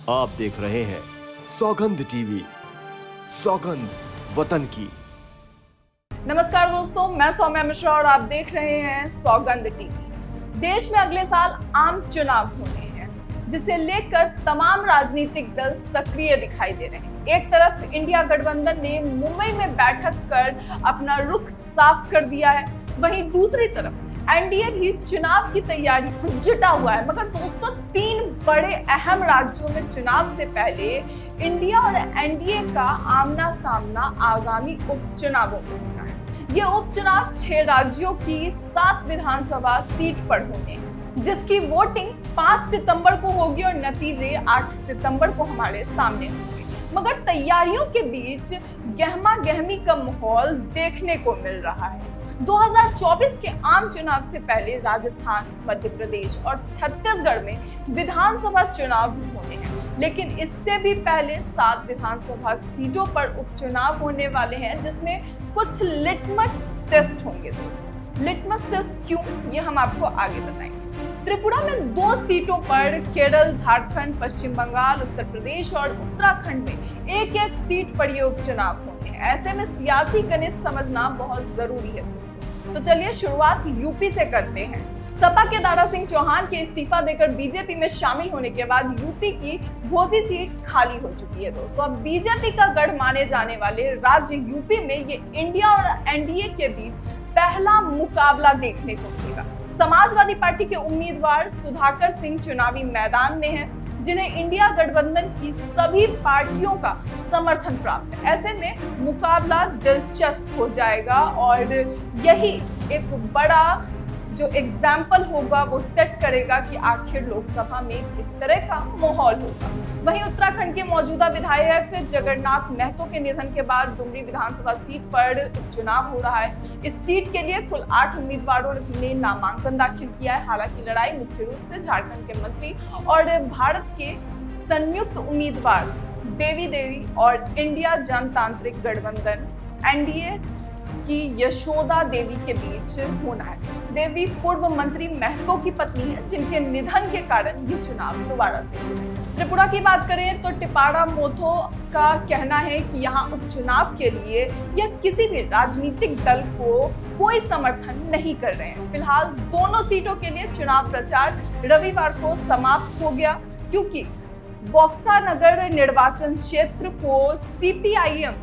आप देख रहे हैं सौगंध टीवी, सौगंध वतन की। नमस्कार दोस्तों, मैं सौम्या मिश्रा और आप देख रहे हैं सौगंध टीवी। देश में अगले साल आम चुनाव होने हैं, जिसे लेकर तमाम राजनीतिक दल सक्रिय दिखाई दे रहे हैं। एक तरफ इंडिया गठबंधन ने मुंबई में बैठक कर अपना रुख साफ कर दिया है, वहीं दूसरी तरफ एनडीए भी चुनाव की तैयारी में जुटा हुआ है। मगर दोस्तों, तीन बड़े अहम राज्यों में चुनाव से पहले इंडिया और एनडीए का आमना सामना आगामी उपचुनावों में होना है। ये उपचुनाव 6 राज्यों की 7 विधानसभा सीट पर होने हैं, जिसकी वोटिंग 5 सितंबर को होगी और नतीजे 8 सितंबर को हमारे सामने होंगे। मगर तैयारियों के बीच गहमा गहमी का माहौल देखने को मिल रहा है। 2024 के आम चुनाव से पहले राजस्थान, मध्य प्रदेश और छत्तीसगढ़ में विधानसभा चुनाव भी होने हैं, लेकिन इससे भी पहले 7 विधानसभा सीटों पर उपचुनाव होने वाले हैं, जिसमें कुछ लिटमस टेस्ट होंगे। दोस्तों, लिटमस टेस्ट क्यों, ये हम आपको आगे बताएंगे। त्रिपुरा में 2 सीटों पर, केरल, झारखंड, पश्चिम बंगाल, उत्तर प्रदेश और उत्तराखंड में एक-एक सीट पर ये उपचुनाव होने हैं। ऐसे में सियासी गणित समझना बहुत जरूरी है। तो चलिए शुरुआत यूपी से करते हैं। सपा के दारा सिंह चौहान के इस्तीफा देकर बीजेपी में शामिल होने के बाद यूपी की घोसी सीट खाली हो चुकी है। दोस्तों, अब बीजेपी का गढ़ माने जाने वाले राज्य यूपी में ये इंडिया और एनडीए के बीच पहला मुकाबला देखने को मिलेगा। समाजवादी पार्टी के उम्मीदवार सुधाकर सिंह चुनावी मैदान में हैं, जिन्हें इंडिया गठबंधन की सभी पार्टियों का समर्थन प्राप्त है। ऐसे में मुकाबला दिलचस्प हो जाएगा और यही एक बड़ा जो एग्जाम्पल होगा वो सेट करेगा कि आखिर लोकसभा में किस तरह का माहौल होगा। वहीं उत्तराखंड के मौजूदा विधायक जगन्नाथ महतो के निधन के बाद डुमरी विधानसभा सीट पर उपचुनाव हो रहा है। इस सीट के लिए कुल 8 उम्मीदवारों ने नामांकन दाखिल किया है। हालांकि लड़ाई मुख्य रूप से झारखंड के मंत्री और भारत के संयुक्त उम्मीदवार देवी देवी और इंडिया जनतांत्रिक गठबंधन एनडीए की यशोदा देवी के बीच होना है। देवी पूर्व मंत्री महतो की पत्नी है, जिनके निधन के कारण ये चुनाव दोबारा से हुआ। त्रिपुरा की बात करें तो टिपाड़ा मोथो का कहना है कि यहाँ उपचुनाव के लिए या किसी भी राजनीतिक दल को कोई समर्थन नहीं कर रहे हैं। फिलहाल दोनों सीटों के लिए चुनाव प्रचार रविवार को समाप्त हो गया, क्योंकि बॉक्सा नगर निर्वाचन क्षेत्र को सीपीआईएम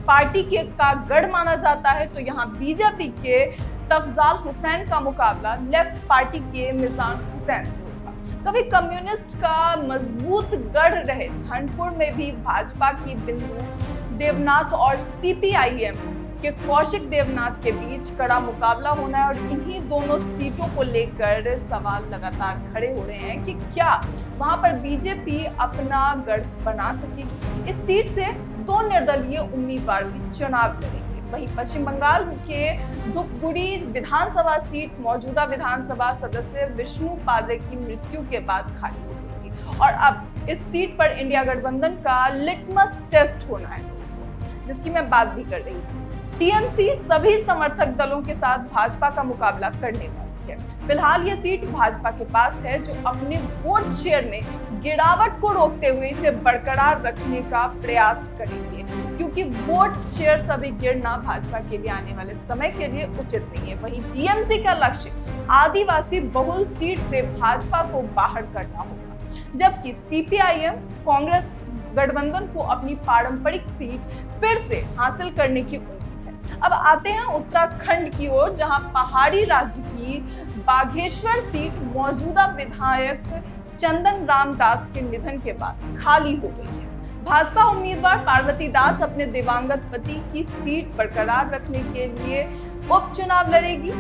पार्टी के का गढ़ माना जाता है, तो यहाँ बीजेपी के तफजाल हुसैन का मुकाबला लेफ्ट पार्टी के मिजान हुसैन से होगा। कभी कम्युनिस्ट का मजबूत गढ़ रहे खंडपुर में भी भाजपा की बिंदु देवनाथ और सीपीआईएम के कौशिक देवनाथ के बीच कड़ा मुकाबला होना है और इन्हीं दोनों सीटों को लेकर सवाल लगातार खड़े हो रहे हैं कि क्या वहां पर बीजेपी अपना गढ़ बना सकेगी। इस सीट से 2 निर्दलीय उम्मीदवार भी चुनाव लड़ेंगे। वहीं पश्चिम बंगाल के धूपगुड़ी विधानसभा सीट मौजूदा विधानसभा सदस्य विष्णु पादे की मृत्यु के बाद खाली हो गई थी और अब इस सीट पर इंडिया गठबंधन का लिटमस टेस्ट होना है दोस्तों, जिसकी मैं बात भी कर रही हूँ। टीएमसी सभी समर्थक दलों के साथ भाजपा का मुकाबला करने वाली है। फिलहाल ये सीट भाजपा के पास है, जो अपने वोट शेयर में गिरावट को रोकते हुए इसे बरकरार रखने का प्रयास करेंगे, क्योंकि वोट शेयर सभी गिरना भाजपा के लिए आने वाले समय के लिए उचित नहीं है। वहीं टीएमसी का लक्ष्य आदिवासी बहुल सीट से भाजपा को बाहर करना होगा, जबकि सीपीआईएम कांग्रेस गठबंधन को अपनी पारंपरिक सीट फिर से हासिल करने की उम्मीद है। अब आते हैं उत्तराखंड की ओर, जहां पहाड़ी राज्य की बागेश्वर सीट मौजूदा विधायक चंदन राम दास के निधन के बाद खाली हो गई है। भाजपा उम्मीदवार पार्वती दास अपने दिवंगत पति की सीट बरकरार रखने के लिए उपचुनाव लड़ेगी,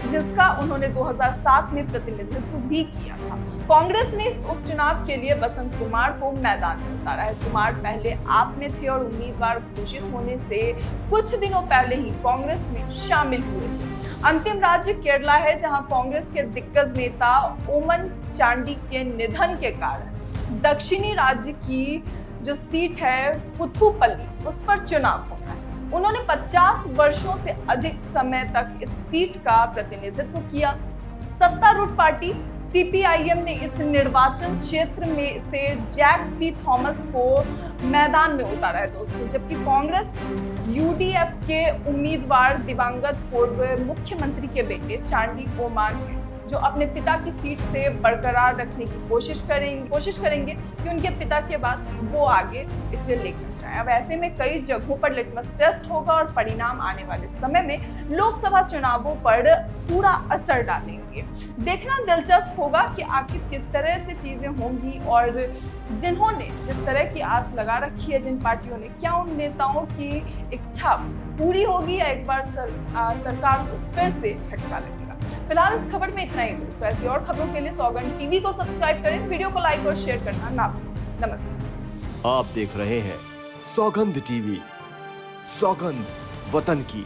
जिसका उन्होंने 2007 में प्रतिनिधित्व भी किया था। कांग्रेस ने इस उपचुनाव के लिए बसंत कुमार को मैदान में उतारा है। कुमार पहले आप में थे और उम्मीदवार घोषित होने से कुछ दिनों पहले ही कांग्रेस में शामिल हुए थे। अंतिम राज्य केरला है, जहां कांग्रेस के दिग्गज नेता ओमन चांडी के निधन के कारण दक्षिणी राज्य की जो सीट है पुथुपल्ली, उस पर चुनाव होना है। उन्होंने 50 वर्षों से अधिक समय तक इस सीट का प्रतिनिधित्व किया। सत्तारूढ़ पार्टी सीपीआईएम ने इस निर्वाचन क्षेत्र में से जैक सी थॉमस को मैदान में उतारा है दोस्तों, जबकि कांग्रेस यूडीएफ के उम्मीदवार दिवंगत पूर्व मुख्यमंत्री के बेटे चांडी ओमान हैं, जो अपने पिता की सीट से बरकरार रखने की कोशिश करेंगे कि उनके पिता के बाद वो आगे इसे लेकर जाए। अब ऐसे में कई जगहों पर लिटमस टेस्ट होगा और परिणाम आने वाले समय में लोकसभा चुनावों पर पूरा असर डालेंगे। देखना दिलचस्प होगा कि आखिर किस तरह से चीजें होंगी और जिन्होंने जिस तरह की आस लगा रखी है जिन पार्टियों ने, क्या उन नेताओं की इच्छा पूरी होगी या एक बार सरकार को फिर से झटका लगेगा। फिलहाल इस खबर में इतना ही दोस्तों। ऐसी और खबरों के लिए सौगंध टीवी को सब्सक्राइब करें, वीडियो को लाइक और शेयर करना ना भूलें। नमस्कार। आप देख रहे हैं सौगंध टीवी, सौगंध वतन की।